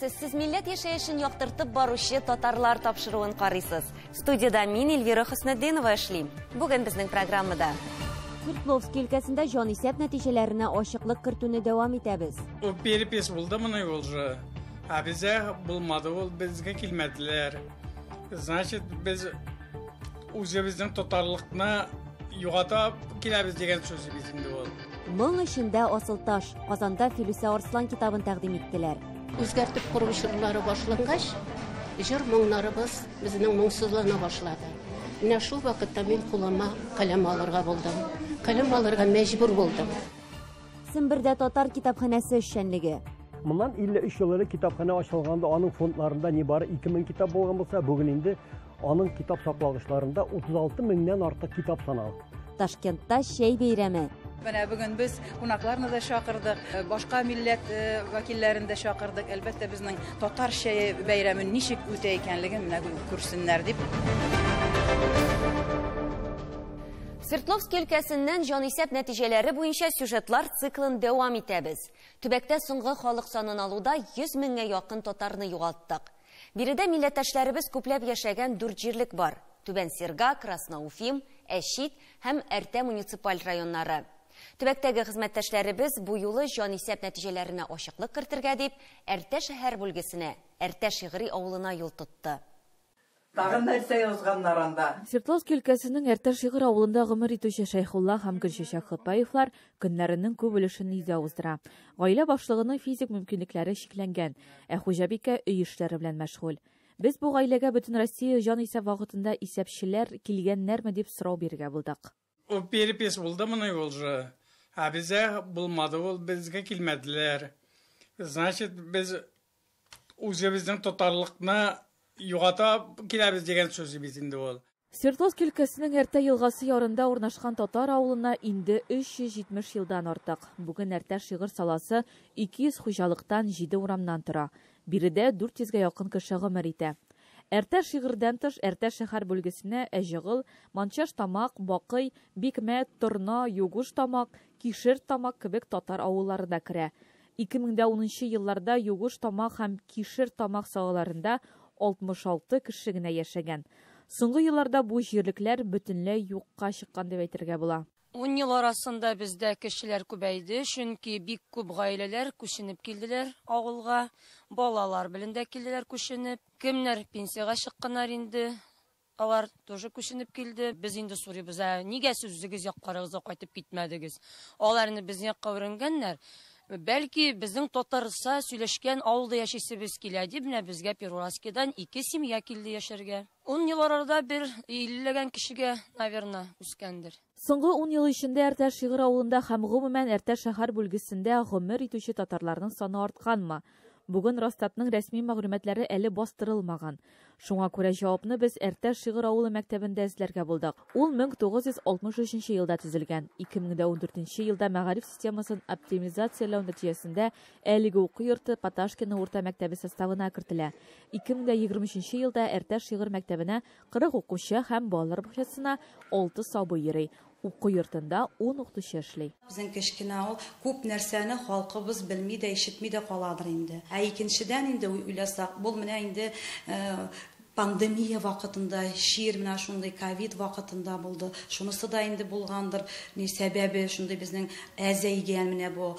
Сез милләт яшәешен яктыртып баручы татарлар тапшыруын карыйсыз. Студияда мин Эльвира Хөснетдинова эшлим. Бүген безнең программада Свердловск өлкәсендә җанисәп нәтиҗәләренә ачыклык кертүне дәвам итәбез. O перепись булды моны уже. А безгә булмады, ул безгә килмәделәр. Значит, без үзебезнең татарлыкны югата киләбез дигән сүз инде ул. Моң эчендә Асылташ, Казанда Филүсә Арслан китабын тәкъдим иттеләр. Үзгәртеп кору чорлары башлангач, җыр моңнарыбыз безнең моңсызлана башлады. Менә шул вакытта мин кулыма каләм алырга булдым. Каләм алырга мәҗбүр булдым. Сембердә татар китапханәсе эшчәнлеге. Моннан 53 еллары китапхана ачылганда аның фондларында нибары 2000 китап булган булса, бүген инде аның китап саклагычларында 36 меңнән артык китап саналган. Ташкентта шәй бәйрәме. Менә бүген без кунакларны да чакырдык, башка милләт вәкилләрен дә чакырдык. Әлбәттә безнең татар шәй бәйрәме ничек үтә икәнлеген менә күрсеннәр дип. Свердловск өлкәсеннән җанисәп нәтиҗәләре буенча сюжетлар циклын дәвам итәбез. Төбәктә соңгы халык санын алуда 100 меңгә якын татарны югалттык. Биредә милләттәшләребез күпләп яшәгән 4 җирлек бар. Түбән Серга, Красноуфим, Әшит һәм Әртә муниципаль районнары. Төбәктәге хезмәттәшләребез бу юлы җанисәп нәтиҗәләренә ачыклык кертергә дип Әртә шәһәр бүлгесенә, Әртә шигъри авылына юл тотты. Тагын нәрсә язганнар анда? Свердловск өлкәсенең Әртә шигъри авылында гомер итүче Шәйхулла һәм Гөлчәчәк Хыпаевлар көннәренең күп өлешен өйдә уздыра. Гаилә башлыгының физик мөмкинлекләре шикләнгән, ә хуҗабикә өй эшләре белән мәшгуль. Без бу гаиләгә бөтен Россия җанисәп вакытында исәпчеләр килгәннәрме дип сорау бирергә булдык. O перепись булды моны уже. А безгә булмады, ул безгә килмәделәр. Значит, без үзебезнең татарлыкны югата киләбез дигән сүз инде ул. Свердловск өлкәсенең Әртә елгасы ярында урнашкан татар авылына инде 370 елдан артык. Бүген Әртә шигырь саласы 200 хуҗалыктан 7 урамнан тора. Биредә 400-гә якын кеше гомер итә. Әртә шигырьдән тыш Әртә шәһәр бүлгесенә Әҗыгыл, Манчаш тамак, Бакый, Бикмәт, Торна, Югуш тамак, Кишер тамак кебек татар авыллары да керә. 2010 елларда Югуш тамак һәм Кишер тамак сагаларында 66 кеше генә яшәгән. Соңгы елларда бу җирлекләр бөтенләй юкка чыккан дип әйтергә була. 10 ел арасында бездә кешеләр күбәйде, чөнки бик күп гаиләләр күченеп килделәр авылга, балалар белән дә килделәр күченеп. Кемнәр пенсияга чыкканнар инде, алар тоже күченеп килде. Без инде сорыйбыз, нигә сез үзегез яккарыгызга кайтып китмәдегез? Аларны безнең якка үрәнгәннәр. Бәлки безнең татарча сөйләшкән авылда яшисебез килә дип, менә безгә Перураскидан 2 семья килде яшәргә. 10 ел арада бер 50 кешегә, наверное, үскәндер. Соңгы 10 ел эчендә Әртә шигырь авылында һәм гомумән Әртә шәһәр бүлгесендә гомер итүче татарларның саны артканмы? Бүген Росстатның рәсми мәгълүматлары әле бастырылмаган. Шуңа күрә җавапны без Әртә шигырь авылы мәктәбендә эзләргә булдык. Ул 1963 елда төзелгән. 2014 елда мәгариф системасын оптимизацияләү нәтиҗәсендә әлеге уку йорты Паташкина урта мәктәбе составына кертелә. 2023 елда Әртә шигырь мәктәбенә 40 укучы һәм балалар бакчасына 6 сабый йөри. Уку йортында 10 укытучы эшли. Безнең кечкенә ул күп нәрсәне халкыбыз белми дә, ишетми дә каладыр инде. Ә икенчедән инде уйласак, бу менә инде пандемия вакытында, шир менә шундый ковид вакытында булды. Шунысы да инде булгандыр. Ни сәбәбе шундый безнең әзәйгән менә бу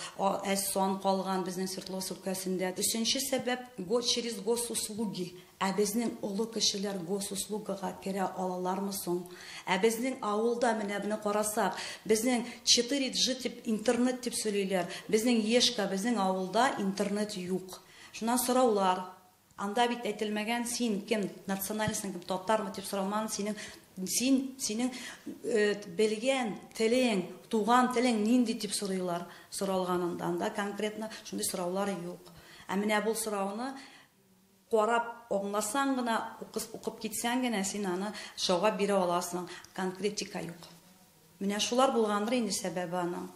әз сон калган безнең Свердловск өлкәсендә. Өченче сәбәп через госуслуги. Ә безнең олы кешеләр госуслугага керә алалармы соң? Ә безнең авылда менә буны карасак, безнең 4G дип интернет дип сөйлиләр. Безнең ешка, безнең авылда интернет юк. Шуннан сораулар. Анда бит әйтелмәгән, син кем, националистсың, кем татармы дип соралман, синең белгән телең, туган телең нинди дип сорыйлар. Соралганында анда конкретно шундый сораулар юк. Ә менә бу сорауны карап аңласаң гына, укып китсәң генә син аны җавап бирә аласың. Конкретика юк. Менә шулар булгандыр инде сәбәбе аның.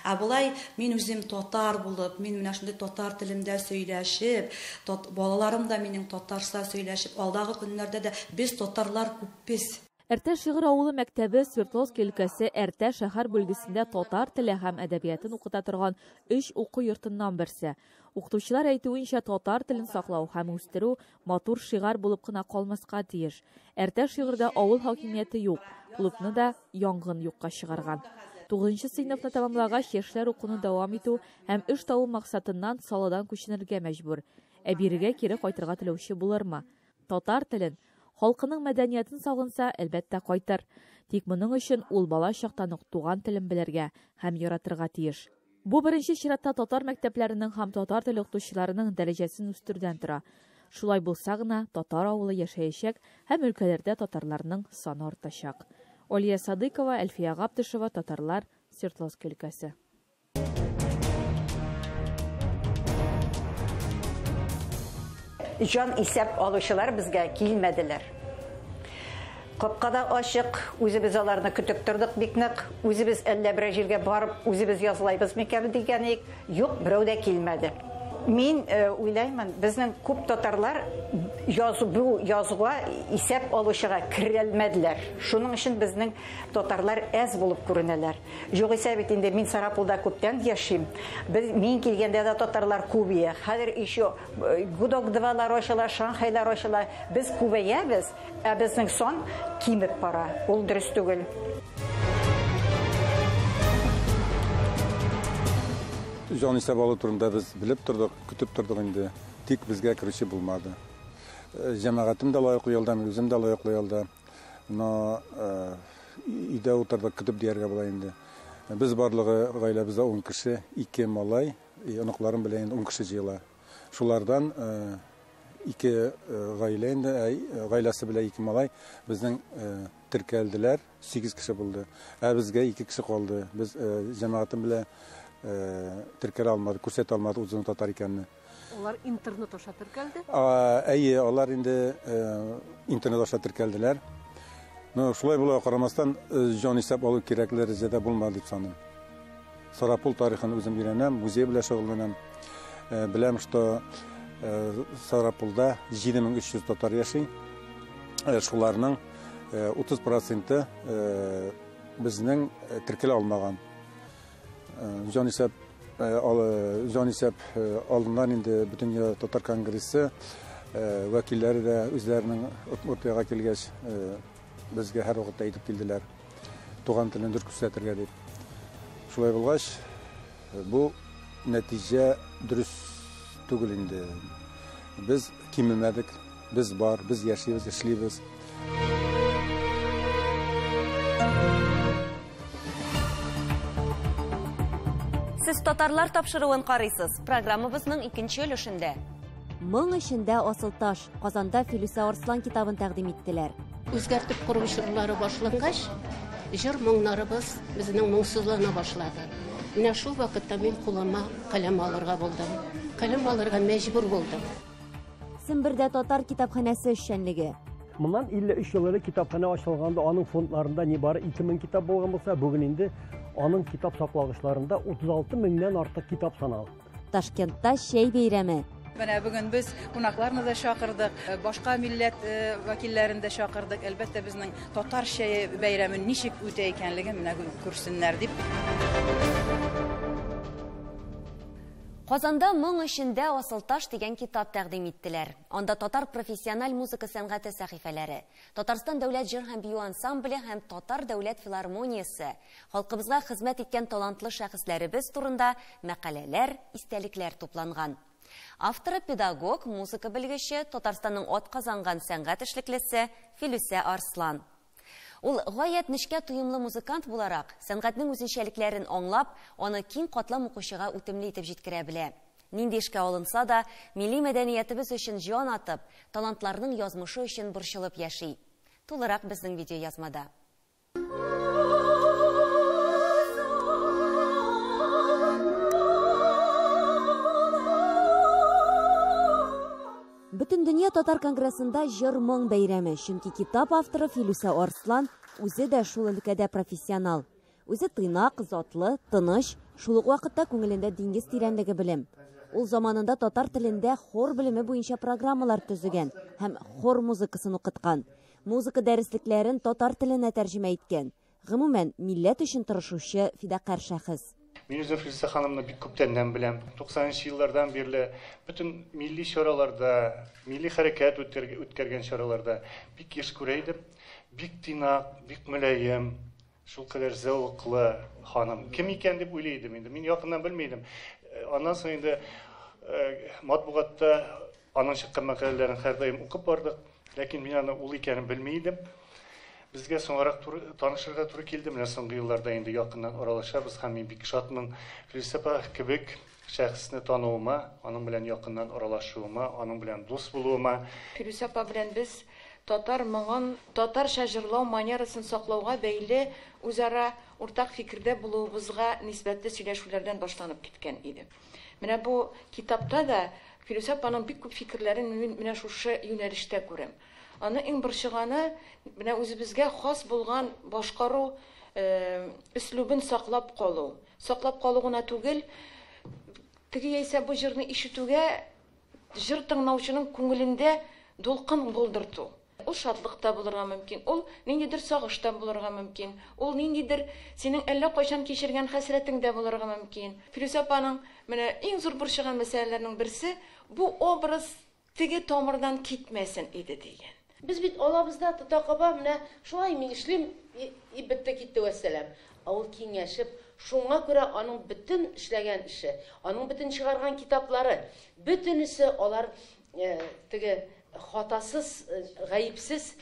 Ә булай мин үзем татар булып, мин менә шундый татар телендә сөйләшеп, балаларым да минем татарча сөйләшеп, алдагы көннәрдә дә без татарлар күпбез. Әртә шигырь авылы мәктәбе Свердловск өлкәсе Әртә шәһәр бүлгесендә татар теле һәм әдәбиятын укыта торган 3 уку йортыннан берсе. Укытучылар әйтүенчә, татар телен саклау һәм үстерү матур шигырь булып кына калмаска тиеш. Әртә шигырьдә авыл хакимияте юк, клубны да янгын юкка чыгарган. 9-нчы сыйныфны тәмамлагач, яшьләр укуны дәвам итү һәм эш табу максатыннан Саладан күченергә мәҗбүр. Ә бирегә кире кайтырга теләүче булырмы? Татар телен, халкының мәдәниятен сагынса, әлбәттә кайтыр. Тик моның өчен ул бала чактан ук туган телен белергә һәм яратырга тиеш. Бу беренче чиратта татар мәктәпләренең һәм татар теле укытучыларының дәрәҗәсен үстерүдән тора. Шулай булса гына татар авылы яшәячәк һәм өлкәләрдә татарларның саны артачак. Олия Садыкова, Әлфия Гаптышева, татарлар, Свердловск өлкәсе. Жан исәп алучылар безгә килмәделәр. Капкада ачык, үзебез аларны көтеп тордык бик нык, үзебез әллә бер җиргә барып, үзебез язлайбыз микән дигәнек, юк, берәү дә килмәде. Мин уйлаймын, безнең күп татарлар язуга исәп алучыга кирелмәделәр. Шуның өчен безнең татарлар әз булып күренәләр. Югыйсә бит инде мин Сарапулда күптән яшим. Мин килгәндә дә татарлар күбәя. Хәзер еще Гудок-двалар ачыла, Шанхайлар ачыла. Без күбәябез, ә безнең сон кимеп бара. Ул дөрес түгел. Жан исәп алу турында без белеп тордык, көтеп тордык инде. Тик безгә кирүче булмады. Җәмәгатем дә лайыклы ялда, үзем дә лайыклы ялда. Но өйдә утырдык, көтеп дияргә була инде. Без барлыгы гаиләбездә 10 кеше, 2 малай, оныкларым белән 10 кеше җыела. Шулардан 2 гаилә инде, гаиләсе белән 2 малай безнең теркәлделәр, 8 кеше булды. Ә безгә 2 кеше калды. Без җәмәгатем белән теркәлә алмады, күрсәтә алмады үзенең татар икәнне. Олар интернет аша теркәлде? Әйе, алар инде интернет аша теркәлделәр. Но шулай була карамастан җан исәп алу кирәкле дәрәҗәдә булмады дип саныйм. Сарапул тарихын үзем өйрәнәм, музей белән шөгыльләнәм. Беләм, что Сарапулда 7300 татар яши. Шуларның 30% безнең теркәлә алмаган. Җан исәп алдыннан инде бөтен татар конгрессы вәкилләре дә үзләренең уртага килгәч безгә һәр вакытта әйтеп килделәр. Туган телен дөрес күрсәтергә дип. Шулай булгач, бу нәтиҗә дөрес түгел инде. Без кимемәдек, без бар, без яшибез, эшлибез. Сез татарлар тапшыруын карыйсыз. Программабызның икенче өлешендә. Моң эчендә асылташ, Казанда Филүсә Арслан китабын тәкъдим иттеләр. Үзгәртеп кору чырлары башлангач, җыр моңнарыбыз безнең моңсызлана башлады. Менә шул вакытта мин кулыма каләм алырга булдым. Каләм алырга мәҗбүр булдым. Сембердә татар китапханәсе эшчәнлеге. Моннан 53 еллары китапхана ачылганда аның фондларында нибары 2000 китап булган булса, бүген инде аның китап саклагычларында 36 меңнән артык китап саналган. Ташкентта шәй бәйрәме. Менә бүген без кунакларны да чакырдык, башка милләт вәкилләрен дә чакырдык. Әлбәттә безнең татар шәй бәйрәме ничек үтә икәнлеген менә күрсеннәр дип. Казанда моң эчендә асылташ дигән китап тәкъдим иттеләр. Анда татар профессиональ музыка сәнгате сәхифәләре, Татарстан дәүләт җыр һәм бию ансамбле һәм Татар дәүләт филармониясе, халкыбызга хезмәт иткән талантлы шәхесләребез турында мәкаләләр, истәлекләр тупланган. Авторы педагог, музыка белгече, Татарстанның атказанган сәнгать эшлеклесе Филүсә Арслан. Ул гаять нечкә туемлы музыкант буларак, сәнгатьнең үзенчәлекләрен аңлап, аны киң катлам укучыга үтемле итеп җиткерә белә. Нинди эшкә алынса да, милли мәдәниятебез өчен җан атып, талантларның язмышы өчен борчылып яши. Тулырак безнең видео язмада. Бөтен дөнья татар конгрессында җыр моң бәйрәме, чөнки китап авторы Филүсә Арслан үзе дә шул өлкәдә профессионал. Үзе тыйнак, затлы, тыныч, шул ук вакытта күңелендә диңгез тирәнлеге белем. Ул заманында татар телендә хор белеме буенча программалар төзегән һәм хор музыкасын укыткан. Музыка дәреслекләрен татар теленә тәрҗемә иткән. Гомумән, милләт өчен тырышучы фидакарь шәхес. Мен үзем Филүсә ханымны бик күптәннән беләм. 90-нчы еллардан бирле бөтен милли чараларда, милли хәрәкәт үткәргән чараларда бик еш күрә идем. Бик тыйнак, бик мөлаем, шул кадәр зәвыклы ханым. Кем икән дип уйлыйдым инде. Мин якыннан белмәдем. Аннан соң инде матбугатта аның чыккан мәкаләләрен һәрдаим укып бардык, ләкин мин аны ул икәнен белмәдем. Безгә соңрак танышырга туры килде. Менә соңгы елларда инде якыннан аралашабыз һәм мин бик шатмын. Филүсә кебек шәхесне тануыма, аның белән якыннан аралашуыма, аның белән дус булуыма. Филүсә белән без татар моңын, татарча җырлау манерасын саклауга бәйле үзара уртак фикердә булуыбызга нисбәтле сөйләшүләрдән башланып киткән иде. Менә бу китапта да Филүсә аның бик күп фикерләрен менә шушы юнәлештә күрәм. Аны иң берчеганы менә үзебезгә хас булган башкару өслубын саклап калу. Саклап калу гына түгел, теге яисә бу җырны ишетүгә җыр тыңлаучының күңелендә дулкын булдырту. Ул шатлыкта булырга мөмкин, ул ниндидер сагышта булырга мөмкин, ул ниндидер синең әллә кайчан кичергән хәсрәтеңдә булырга мөмкин. Филүсә апаның менә иң зур борчыган мәсьәләләрнең берсе бу образ теге тамырдан китмәсен иде дигән. Biz bit alabızda tutakaba mene şuay min işlim bitti gitti vesselam. Avul kengəşib şuna göre onun bütün işlegen işi, onun bütün çıkargan kitapları, bütünüsü olar tege hatasız, gayipsiz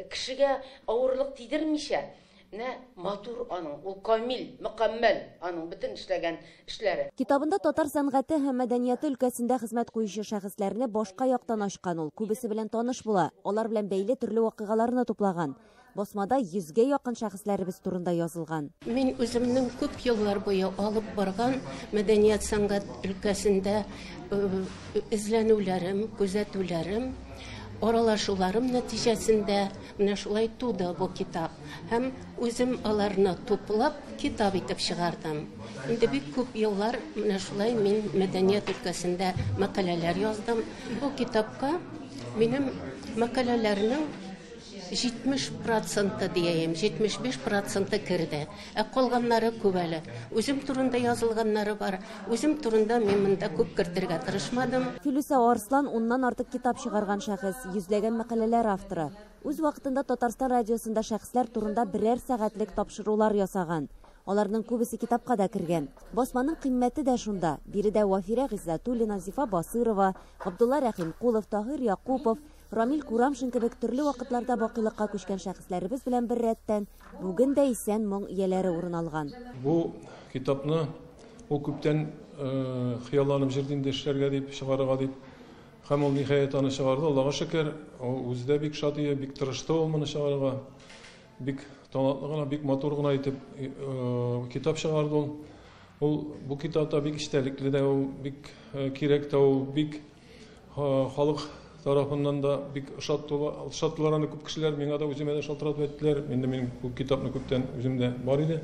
kişiye ağırlık tidirmişe. Ne матур аның, ул камил, мөкәммәл аның bütün эшләгән эшләре. Китабында татар сәнгате һәм мәдәнияте өлкәсендә хезмәт куючы шәхесләрне башка яктан ачкан ул. Күбесе белән таныш була. Алар белән бәйле төрле вакыйгаларны туплаган. Басмада 100гә якын шәхесләребез турында язылган. Мин үземнең күп еллар буе алып барган мәдәният сәнгать өлкәсендә эзләнүләрем, күзәтүләрем, аралашуларым нәтиҗәсендә менә шулай туды бу китап. Һәм үзем аларны туплап китап итеп чыгардым. Инде бик күп еллар менә шулай мин мәдәният өлкәсендә мәкаләләр яздым. Бу китапка минем мәкаләләрнең 70% diyeyim, 75% kirdi. Kалганнары күп әле. Үзем турында язылганнары бар. Үзем турында мин монда күп кертергә тырышмадым. Филүсә Арслан уннан артык китап чыгарган шәхес, йөзләгән мәкаләләр авторы. Үз вакытында Татарстан радиосында шәхесләр турында берәр сәгатьлек тапшырулар ясаган. Аларның күбесе китапка да кергән. Басманың кыйммәте дә шунда. Биредә Вафира Гыйззатуллина, Зифа Басырова, Габдулла Рәхимкулов, Таһир Якупов, Рамил Курамшин кебек төрле вакытларда бакыйлыкка күчкән шәхесләребез белән бер рәттән бүген дә исән моң ияләре урын алган. Бу китапны ул күптән хыялланып җирдә эшләргә дип чыгарырга дип һәм ул ниһаять аны чыгарды. Аллага шөкер, үзе дә бик шат иде, бик тырышты ул моны чыгарырга. Бик талантлы гына, бик матур гына итеп китап чыгарды ул. Ул бу китапта бик истәлекле дә, ул бик кирәк тә, ул бик халык тарафыннан да бик шатлараны күп кешеләр миңа да үземә дә шалтыратып әйттеләр. Инде мин бу китапны күптән үземдә бар иде.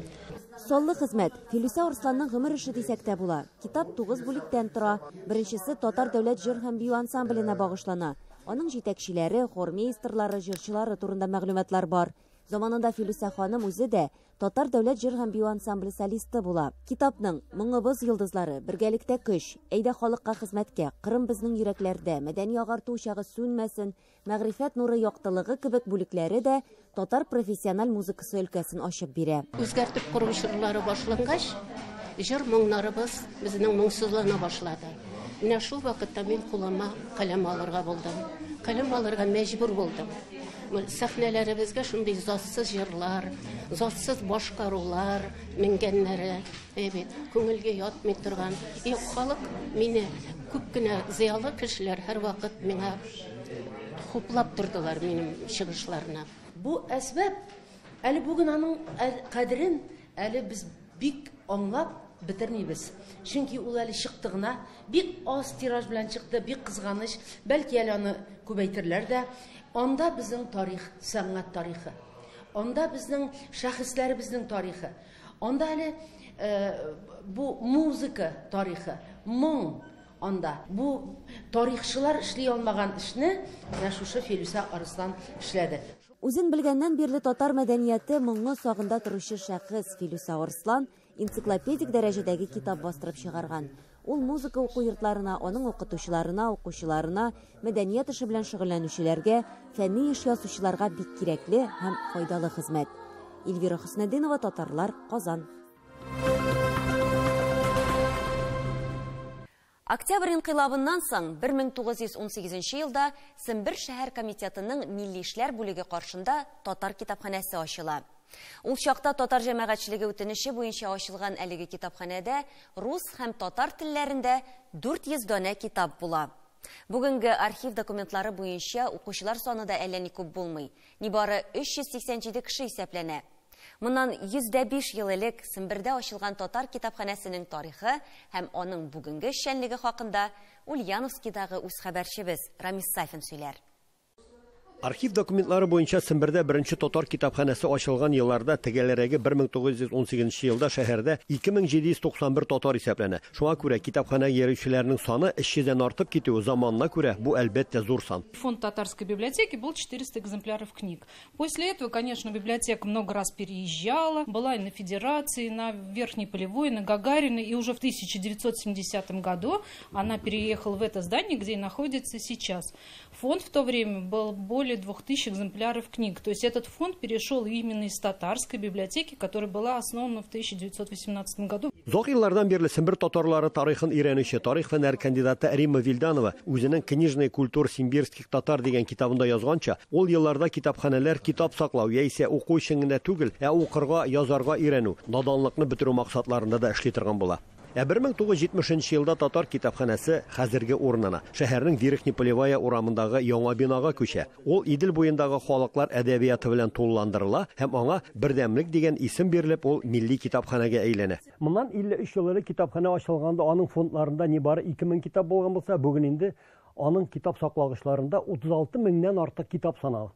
Саллы хезмәт Филүсә Арсланның гомер эше дисәк тә була. Китап 9 бүлектән тора. Беренчесе Татар дәүләт җыр һәм бию ансамбленә багышлана. Аның җитәкчеләре, хормейстерлары, җырчылары турында мәгълүматлар бар. Заманында Филүсә ханым үзе дә Татар дәүләт җыр һәм бию ансамбле солисты була. Китапның «Моңыбыз йолдызлары, бергәлектә көч, әйдә халыкка хезмәткә, Кырым безнең йөрәкләрдә, мәдәни агарту учагы сүнмәсен, мәгърифәт нуры яктылыгы» кебек бүлекләре дә татар профессиональ музыкасы өлкәсен ачып бирә. Үзгәртеп кору җырлары башлангач, җыр моңнарыбыз безнең моңсызлана башлады. Менә шул вакытта мин кулыма каләм алырга булдым. Каләм алырга мәҗбүр булдым. Сәхнәләребезгә шундый затсыз җырлар, затсыз башкарулар менгәннәре, күңелгә ятмый торган. Халык мине күп кенә зыялы кешеләр һәр вакыт миңа хуплап тордылар минем чыгышларына. Бу әсбәп әле бүген аның кадерен әле без бик аңлап битермибез. Чөнки ул әле чыктыгына бик аз тираж белән чыкты, бик кызганыч, бәлки әле аны күбәйтерләр дә. Анда безнең тарих, сәнгать тарихы. Анда безнең шәхесләребезнең тарихы. Анда әле бу музыка тарихы, моң, анда. Бу тарихчылар эшли алмаган эшне шушы Филүсә Арыслан эшләде. Үзен белгәннән бирле татар мәдәнияте моңны сагында торучы шәхес Филүсә Арыслан энциклопедик дәрәҗәдәге китап бастырып чыгарган. Ул музыка уку йортларына, аның укытучыларына, укучыларына, мәдәният эше белән шөгыльләнүчеләргә, фәнни эш язучыларга бик кирәкле һәм файдалы хезмәт. Эльвира Хөснетдинова, Татарлар, Казан. Октябрь инкыйлабыннан соң 1918 елда Сембер шәһәр комитетының милли эшләр бүлеге каршында татар китапханәсе ачыла. Ул чакта татар җәмәгатьчелеге үтенеше буенча ачылган әлеге китапханәдә рус һәм татар телләрендә 400 дана китап була. Бүгенге архив документлары буенча укучылар саны да әллә ни күп булмый. Нибары 387 кеше исәпләнә. Моннан 105 ел элек Сембердә ачылган татар китапханәсенең тарихы һәм аның бүгенге эшчәнлеге хакында Ульяновскидагы үз хәбәрчебез Рамис Сафин сөйләр. Архив документлары буенча Сембердә беренче татар китапханәсе ачылган елларда тегеләрәге 1918 елда шәһәрдә 2791 татар исәпләнә. Шуңа күрә китапханә йөрүчеләрнең саны 300-дән артып китүе заманына күрә бу әлбәттә зур сан. Фонд татарской библиотеки был 400 экземпляров книг. После этого, конечно, библиотека много раз переезжала, была и на Федерации, на Верхней Полевой, на Гагариной, и уже в 1970 году она переехала в это здание, где и находится сейчас. Фонд в то время был более 2000 экземпляров книг. То есть этот фонд перешел именно из татарской библиотеки, которая была основана в 1918 году. Зур еллардан бирле Сембер татарлары тарихын өйрәнүче тарих фәннәре кандидаты Римма Вильданова үзенең «Книжный культур симбирских татар» дигән китабында язганча, ул елларда китапханәләр китап саклау яисә уку өчен генә түгел, укырга, язарга өйрәнү, наданлыкны бетерү максатларында да эшли торган була. 1970 елда татар китапханәсе хәзерге урынына шәһәрнең Верхняя Полевая урамындагы яңа бинага күчә. Ул Идел буендагы халыклар әдәбияты белән тулыландырыла һәм аңа Бердәмлек дигән исем бирелеп, ул милли китапханәгә әйләнә. Моннан 53 ел элек китапханә ачылганда аның фондларында нибары 2000 китап булган булса, бүген инде аның китап саклагычларында 36 меңнән артык китап санала.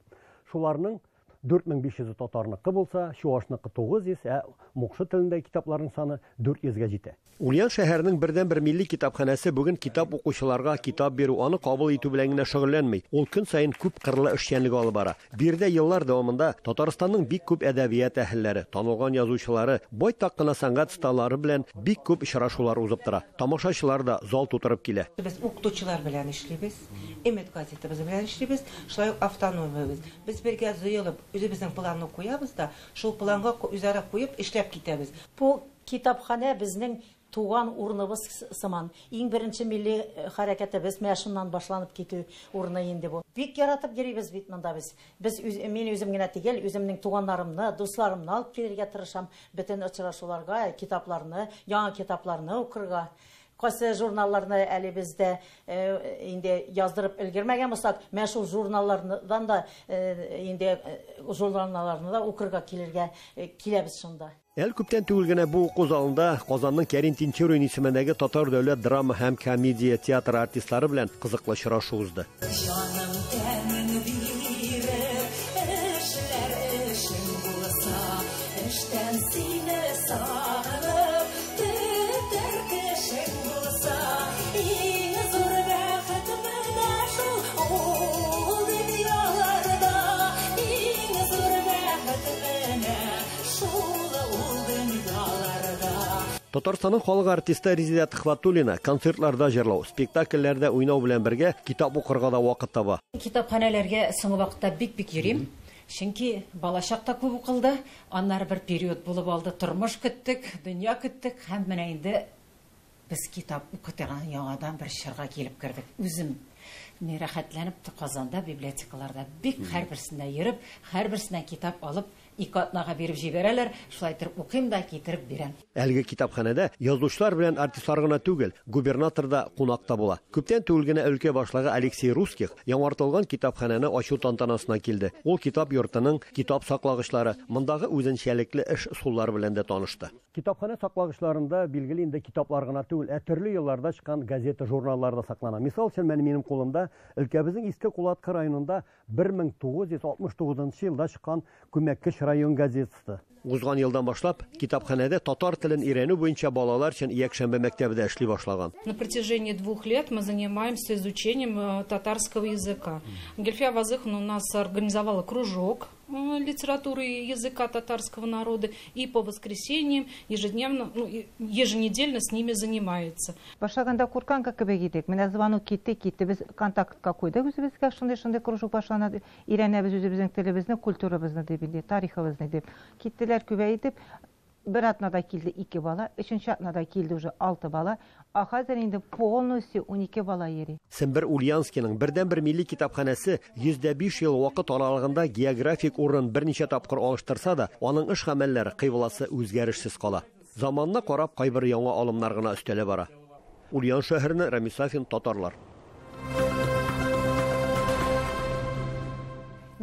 Шуларның 4500 татарныкы булса, чуашныкы 900, мукшы телендәге китапларның саны 400-гә җитә. Ульян шәһәрнең бердән-бер милли китапханәсе бүген китап укучыларга китап бирү, аны кабул итү белән генә шөгыльләнми. Ул көн саен күп кырлы эшчәнлеге алып бара. Бирдә еллар дәвамында Татарстанның бик күп әдәбият әһелләре, танылган язучылары, байтак кына сәнгать сталары белән бик күп очрашулар узып тора. Тамашачылар да зал тутырып килә. Без укытучылар белән эшлибез, Эмет газетабыз белән эшлибез, шулай автономиябыз. Без бергә җыелып, үзебезнең планны куябыз да, шул планга үзара куеп эшләп китәбез. Бу китапханә безнең туган урыныбыз сыман. Иң беренче милли хәрәкәтебез мәшиннән башланып китү урыны инде бу. Бик яратып йөрибез бит монда без. Мин үзем генә түгел, үземнең туганнарымны, дусларымны алып килергә тырышам, бөтен очрашуларга, китапларны, яңа китапларны укырга. Кайсы журналларны әле бездә инде яздырып өлгермәгән булсак, мен шул журналлардан да инде журналларны да укырга киләбез шунда. Әл күптән түгел генә бу уку залында Казанның Кәрим Тинчурин исемендәге татар дәүләт драма һәм комедия театры артистлары белән кызыклы очрашу узды. Татарстанның халык артисты Резида Төхвәтуллина концертларда җырлау, спектакльләрдә уйнау белән бергә китап укырга да вакыт таба. Китапханәләргә соңгы вакытта бик йөрим. Чөнки балачакта күп укылды, аннары бер период булып алды, тормыш көттек, дөнья көттек, һәм менә инде без китап укытырга яңадан бер чорга килеп кердек. Үзем ни рәхәтләнеп Казанда библиотекаларда бик һәрберсендә йөреп, һәрберсенә китап алып, ике атнага биреп җибәрәләр, шулай итеп укыйм да китереп бирәм. Әлеге китапханәдә язучылар белән артистлар гына түгел, губернатор да кунакта була. Күптән түгел генә өлкә башлыгы Алексей Русских яңартылган китапханәне ачу тантанасына килде. Ул китап йортының китап саклагычлары, мондагы үзенчәлекле эш усуллары белән дә танышты. Китапханә саклагычларында билгеле инде китаплар гына түгел, төрле елларда чыккан газета, журналлар да саклана. Мисал өчен минем кулымда өлкәбезнең Иске Кулатка районында 1969 елда чыккан күмәккә район газетасы. Узган елдан башлап китапханәдә татар телен өйрәнү буенча балалар өчен якшәмбе мәктәбендә эшли башлаган. На протяжении 2 лет мы занимаемся изучением татарского языка. Гельфия Вазыховна у нас организовала кружок литературы и языка татарского народа и по воскресеньям ежедневно, еженедельно с ними занимается. Башлаганда курканга кебек идек. Менә звонок китте, без контактка куйдык үзебезгә, шундый кружок башланады. Өйрәнәбез үзебезнең телебезне, культурабызны дип, тарихыбызны дип. Киттеләр күбәйтеп, bir атнада килде 2 бала, 3-нче атнада килде уже 6 бала, а хәзер инде полностью 12 бала йөри. Сембер Ульянскийның бердән-бер милли китапханәсе 105 ел вакыт аралыгында географик урын берничә тапкыр алыштырса да, аның эш гамәлләре кыйваласы үзгәрешсез кала. Заманына карап кайбер яңа алымнар гына өстәле бара. Ульян шәһәренә Рамис Сафин, татарлар.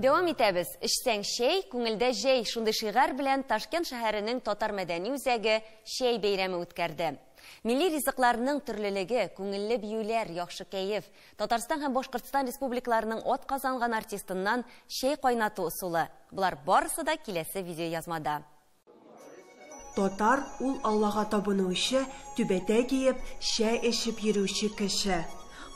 Дәвам итәбез. Эшсәң шәй, күңелдә җәй. Шундый шигар белән Ташкент шәһәренең татар мәдәни үзәге шәй бәйрәме үткәрде. Милли ризыкларның төрлелеге, күңелле биюләр, яхшы кәеф. Татарстан һәм Башкортстан республикаларының ат казанган артистыннан шәй кайнату усулы. Булар барысы да киләсе видеоязмада. Татар ул Аллага табынучы, түбәтә киеп, шәй эчеп йөрүче кеше.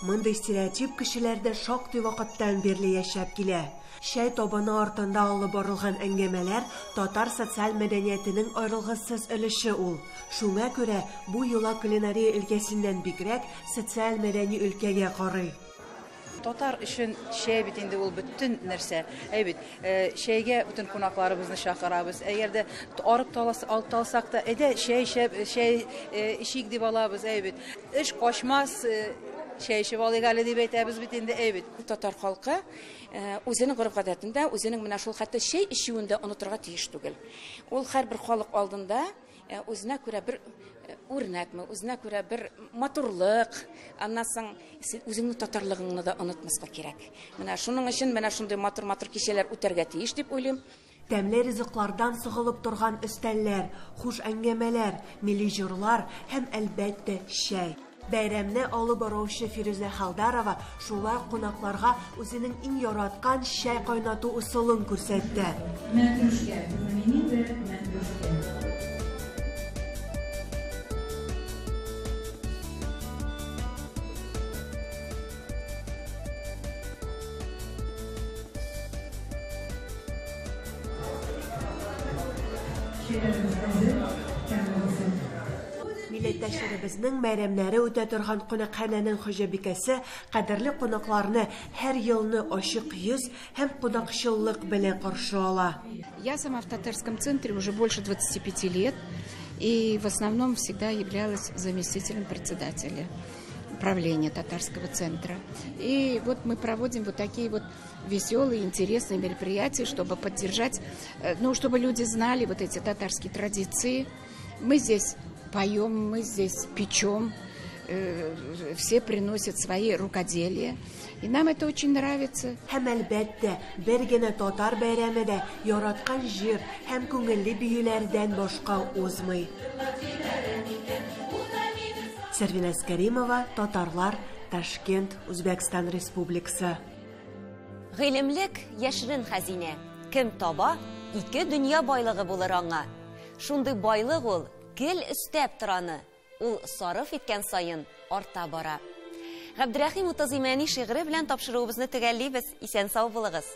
Мондый стереотип кешеләрдә шактый вакыттан бирле яшәп килә. Шәй табыны артында алып барылган әңгәмәләр татар социаль мәдәниятенең аерылгысыз өлеше ул. Шуңа күрә бу юла кулинария өлкәсеннән бигрәк социаль мәдәни өлкәгә карый. Татар өчен шәй бит инде ул бөтен нәрсә. Әйбит, шәйгә бөтен кунакларыбызны чакырабыз. Әгәр дә арып талсак та, шәй ишик дип алабыз, әйбит. Эш качмас, шәй эчеп алыйк әле дип әйтәбез бит инде, әйбит. Татар халкы үзенең гореф-гадәтендә, үзенең менә шул хәтта шәй эчүендә онытырга тиеш түгел. Ул һәрбер халык алдында үзенә күрә бер үрнәкме, үзенә күрә бер матурлык, аннан соң үзеңнең татарлыгыңны да онытмаска кирәк. Менә шуның өчен менә шундый матур кичәләр үтәргә тиеш дип уйлыйм. Тәмле ризыклардан сыгылып торган өстәлләр, хуш әңгәмәләр, милли җырлар һәм әлбәттә шәй. Бәйрәмне алып баручы Фирүзә Халдарова шулай кунакларга үзенең иң яраткан шәй кайнату усулын күрсәтте. Милләттәшләребезнең бәйрәмнәре үтә торган кунакханәнең хуҗабикәсе кадерле кунакларны һәр елны ачык йөз һәм кунакчыллык белән каршы ала. Я сама в татарском центре уже больше 25 лет и в основном всегда являлась заместителем председателя правления татарского центра. И вот мы проводим вот такие вот веселые, интересные мероприятия, чтобы поддержать, чтобы люди знали вот эти татарские традиции. Мы здесь поем, мы здесь печем, все приносят свои рукоделия, и нам это очень нравится. Һәм әлбәттә, бер генә татар бәйрәмендә яраткан җир һәм күңелле биюләрдән башка узмый. Сервинас Кәримова, Татарлар, Ташкент, Үзбәкстан Республикасы. Гыйлемлек яшерен хәзинә. Кем таба, 2 дөнья байлыгы булыр аңа. Шундый байлык ул гел өстәп тораны. Ул сарыф иткән сайын арта бара. Габдрахим Мутазимани шигыре белән тапшыруыбызны төгәллибез. Исән сау булыгыз.